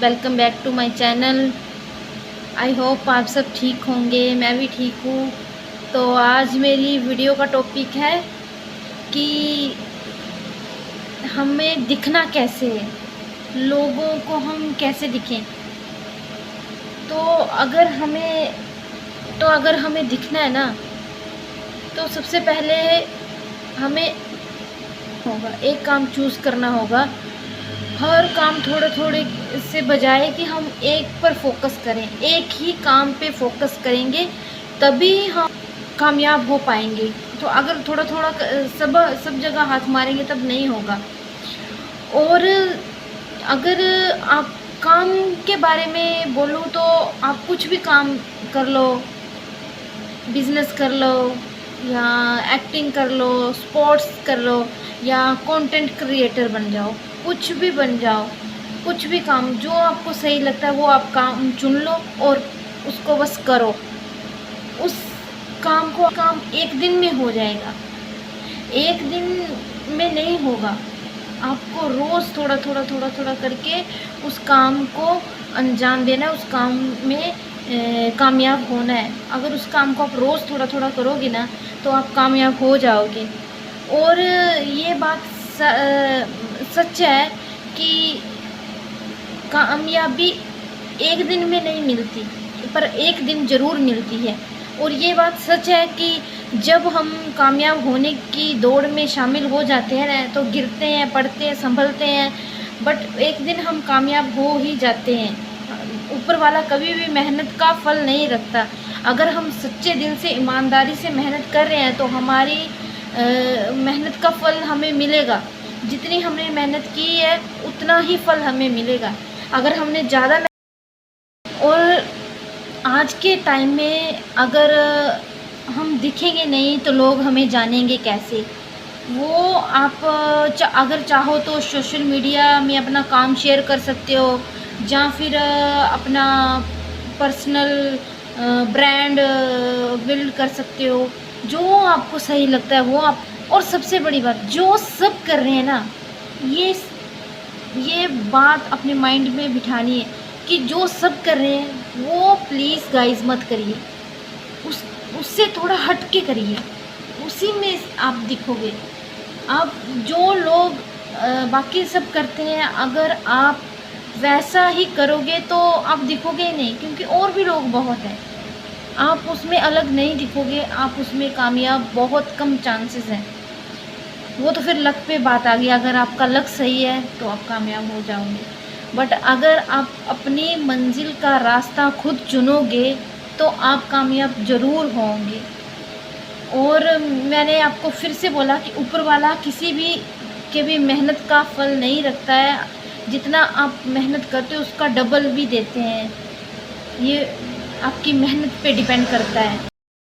Welcome back to my channel. I hope आप सब ठीक होंगे, मैं भी ठीक हूँ। तो आज मेरी वीडियो का टॉपिक है कि हमें दिखना कैसे है, लोगों को हम कैसे दिखें। तो अगर हमें दिखना है ना, तो सबसे पहले हमें एक काम चूज़ करना होगा। हर काम थोड़े थोड़े से बजाय कि हम एक पर फोकस करें, एक ही काम पे फोकस करेंगे तभी हम कामयाब हो पाएंगे। तो अगर थोड़ा थोड़ा सब जगह हाथ मारेंगे तब नहीं होगा। और अगर आप काम के बारे में बोलूँ तो आप कुछ भी काम कर लो, बिज़नेस कर लो या एक्टिंग कर लो, स्पोर्ट्स कर लो या कंटेंट क्रिएटर बन जाओ, कुछ भी बन जाओ। कुछ भी काम जो आपको सही लगता है वो आप काम चुन लो और उसको बस करो। उस काम एक दिन में हो जाएगा, एक दिन में नहीं होगा। आपको रोज़ थोड़ा थोड़ा करके उस काम को अंजाम देना है, उस काम में कामयाब होना है। अगर उस काम को आप रोज़ थोड़ा थोड़ा करोगे ना तो आप कामयाब हो जाओगे। और ये बात सच है कि कामयाबी एक दिन में नहीं मिलती, पर एक दिन ज़रूर मिलती है। और ये बात सच है कि जब हम कामयाब होने की दौड़ में शामिल हो जाते हैं ना, तो गिरते हैं, पड़ते हैं, संभलते हैं, बट एक दिन हम कामयाब हो ही जाते हैं। ऊपर वाला कभी भी मेहनत का फल नहीं रखता। अगर हम सच्चे दिल से, ईमानदारी से मेहनत कर रहे हैं तो हमारी मेहनत का फल हमें मिलेगा। जितनी हमने मेहनत की है उतना ही फल हमें मिलेगा। अगर हमने ज़्यादा, और आज के टाइम में अगर हम दिखेंगे नहीं तो लोग हमें जानेंगे कैसे। वो आप अगर चाहो तो सोशल मीडिया में अपना काम शेयर कर सकते हो, या फिर अपना पर्सनल ब्रांड बिल्ड कर सकते हो। जो आपको सही लगता है वो आप। और सबसे बड़ी बात, जो सब कर रहे हैं ना, ये बात अपने माइंड में बिठानी है कि जो सब कर रहे हैं वो प्लीज़ गाइस मत करिए, उससे थोड़ा हट के करिए, उसी में आप दिखोगे। आप जो लोग बाकी सब करते हैं, अगर आप वैसा ही करोगे तो आप दिखोगे ही नहीं, क्योंकि और भी लोग बहुत हैं। आप उसमें अलग नहीं दिखोगे, आप उसमें कामयाब बहुत कम चांसेस हैं। वो तो फिर लक पे बात आ गई। अगर आपका लक सही है तो आप कामयाब हो जाओगे, बट अगर आप अपनी मंजिल का रास्ता खुद चुनोगे तो आप कामयाब ज़रूर होंगे। और मैंने आपको फिर से बोला कि ऊपर वाला किसी भी के भी मेहनत का फल नहीं रखता है। जितना आप मेहनत करते हो उसका डबल भी देते हैं। ये आपकी मेहनत पे डिपेंड करता है।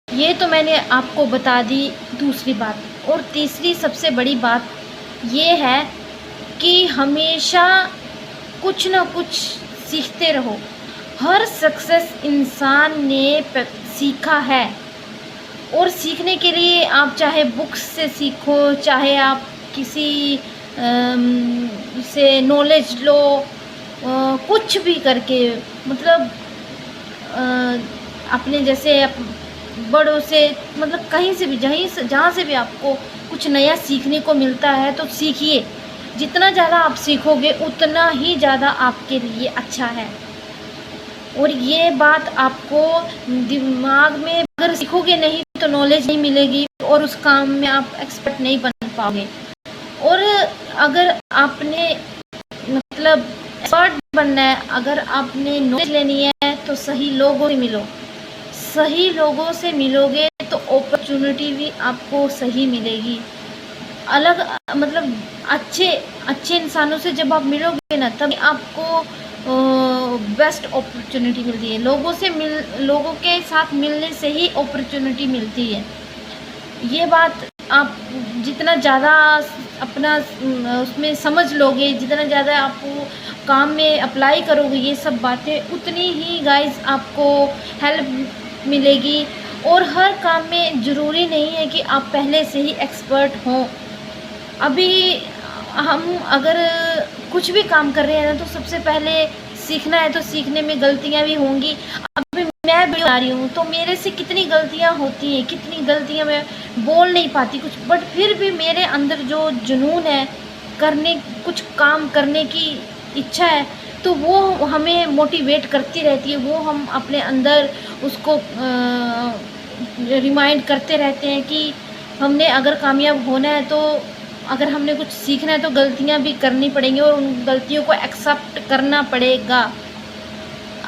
ये तो मैंने आपको बता दी दूसरी बात। और तीसरी सबसे बड़ी बात ये है कि हमेशा कुछ ना कुछ सीखते रहो। हर सक्सेस इंसान ने सीखा है, और सीखने के लिए आप चाहे बुक्स से सीखो, चाहे आप किसी से नॉलेज लो, कुछ भी करके, मतलब अपने जैसे बड़ों से, मतलब कहीं से भी, जहाँ से भी आपको कुछ नया सीखने को मिलता है तो सीखिए। जितना ज़्यादा आप सीखोगे उतना ही ज़्यादा आपके लिए अच्छा है। और ये बात आपको दिमाग में, अगर सीखोगे नहीं तो नॉलेज नहीं मिलेगी और उस काम में आप एक्सपर्ट नहीं बन पाओगे। और अगर आपने मतलब एक्सपर्ट बनना है, अगर आपने नॉलेज लेनी है तो सही लोगों से मिलो। सही लोगों से मिलोगे तो अपॉर्चुनिटी भी आपको सही मिलेगी। अलग मतलब अच्छे इंसानों से जब आप मिलोगे ना, तब आपको बेस्ट अपॉर्चुनिटी मिलती है। लोगों के साथ मिलने से ही अपॉर्चुनिटी मिलती है। ये बात आप जितना ज़्यादा अपना उसमें समझ लोगे, जितना ज़्यादा आप काम में अप्लाई करोगे ये सब बातें, उतनी ही गाइस आपको हेल्प मिलेगी। और हर काम में ज़रूरी नहीं है कि आप पहले से ही एक्सपर्ट हों। अभी हम अगर कुछ भी काम कर रहे हैं ना, तो सबसे पहले सीखना है तो सीखने में गलतियाँ भी होंगी। अभी मैं वीडियो बना रही हूँ तो मेरे से कितनी गलतियाँ होती हैं, कितनी गलतियाँ मैं बोल नहीं पाती कुछ, बट फिर भी मेरे अंदर जो जुनून है, करने कुछ काम करने की इच्छा है, तो वो हमें मोटिवेट करती रहती है। वो हम अपने अंदर उसको रिमाइंड करते रहते हैं कि हमने अगर कामयाब होना है तो अगर हमने कुछ सीखना है तो गलतियाँ भी करनी पड़ेंगी और उन गलतियों को एक्सेप्ट करना पड़ेगा।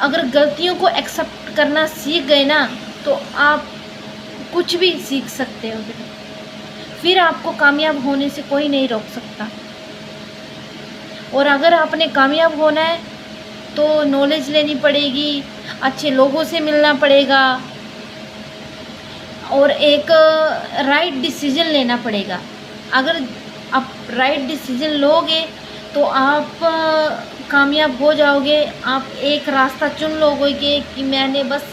अगर गलतियों को एक्सेप्ट करना सीख गए ना तो आप कुछ भी सीख सकते हो, फिर आपको कामयाब होने से कोई नहीं रोक सकता। और अगर आपने कामयाब होना है तो नॉलेज लेनी पड़ेगी, अच्छे लोगों से मिलना पड़ेगा और एक राइट डिसीजन लेना पड़ेगा। अगर आप राइट डिसीजन लोगे तो आप कामयाब हो जाओगे। आप एक रास्ता चुन लोगे कि मैंने बस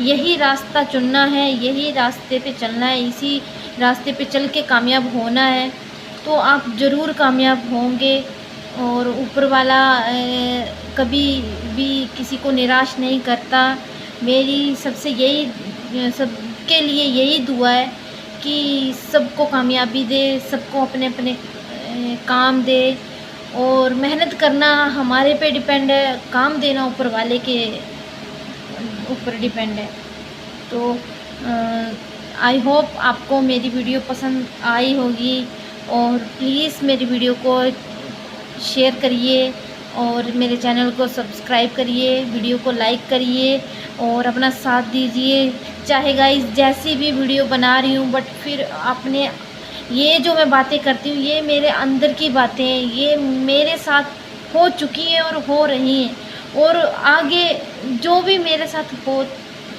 यही रास्ता चुनना है, यही रास्ते पे चलना है, इसी रास्ते पे चल के कामयाब होना है, तो आप ज़रूर कामयाब होंगे। और ऊपर वाला कभी भी किसी को निराश नहीं करता। मेरी सबसे यही सबके लिए यही दुआ है कि सबको कामयाबी दे, सबको अपने अपने काम दे। और मेहनत करना हमारे पे डिपेंड है, काम देना ऊपर वाले के ऊपर डिपेंड है। तो आई होप आपको मेरी वीडियो पसंद आई होगी और प्लीज़ मेरी वीडियो को शेयर करिए और मेरे चैनल को सब्सक्राइब करिए, वीडियो को लाइक करिए और अपना साथ दीजिए। चाहे गाइस जैसी भी वीडियो बना रही हूँ, बट फिर आपने ये जो मैं बातें करती हूँ ये मेरे अंदर की बातें हैं, ये मेरे साथ हो चुकी हैं और हो रही हैं। और आगे जो भी मेरे साथ हो,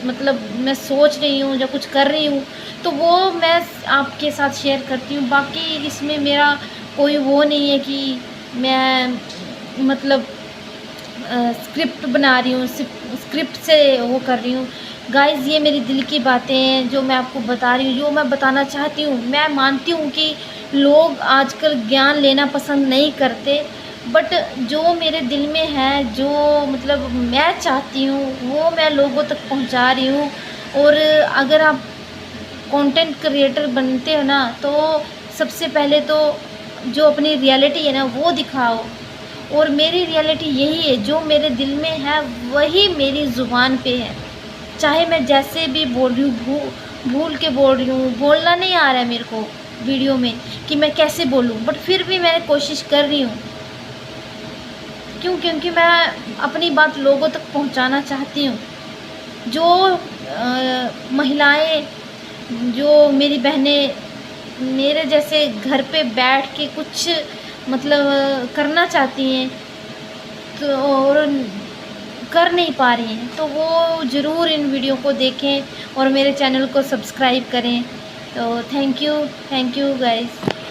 मतलब मैं सोच रही हूँ या कुछ कर रही हूँ तो वो मैं आपके साथ शेयर करती हूँ। बाकी इसमें मेरा कोई वो नहीं है कि मैं मतलब स्क्रिप्ट बना रही हूँ, स्क्रिप्ट से वो कर रही हूँ। गाइज़ ये मेरी दिल की बातें हैं जो मैं आपको बता रही हूँ, जो मैं बताना चाहती हूँ। मैं मानती हूँ कि लोग आजकल ज्ञान लेना पसंद नहीं करते, बट जो मेरे दिल में है, जो मतलब मैं चाहती हूँ वो मैं लोगों तक पहुँचा रही हूँ। और अगर आप कंटेंट क्रिएटर बनते हो ना तो सबसे पहले तो जो अपनी रियलिटी है ना वो दिखाओ। और मेरी रियलिटी यही है, जो मेरे दिल में है वही मेरी ज़ुबान पे है। चाहे मैं जैसे भी बोल रही हूँ, भूल के बोल रही हूँ, बोलना नहीं आ रहा है मेरे को वीडियो में कि मैं कैसे बोलूँ, बट फिर भी मैं कोशिश कर रही हूँ। क्योंकि मैं अपनी बात लोगों तक पहुँचाना चाहती हूँ। जो महिलाएं, जो मेरी बहनें मेरे जैसे घर पे बैठ के कुछ मतलब करना चाहती हैं तो और कर नहीं पा रही हैं, तो वो ज़रूर इन वीडियो को देखें और मेरे चैनल को सब्सक्राइब करें। तो थैंक यू गाइस।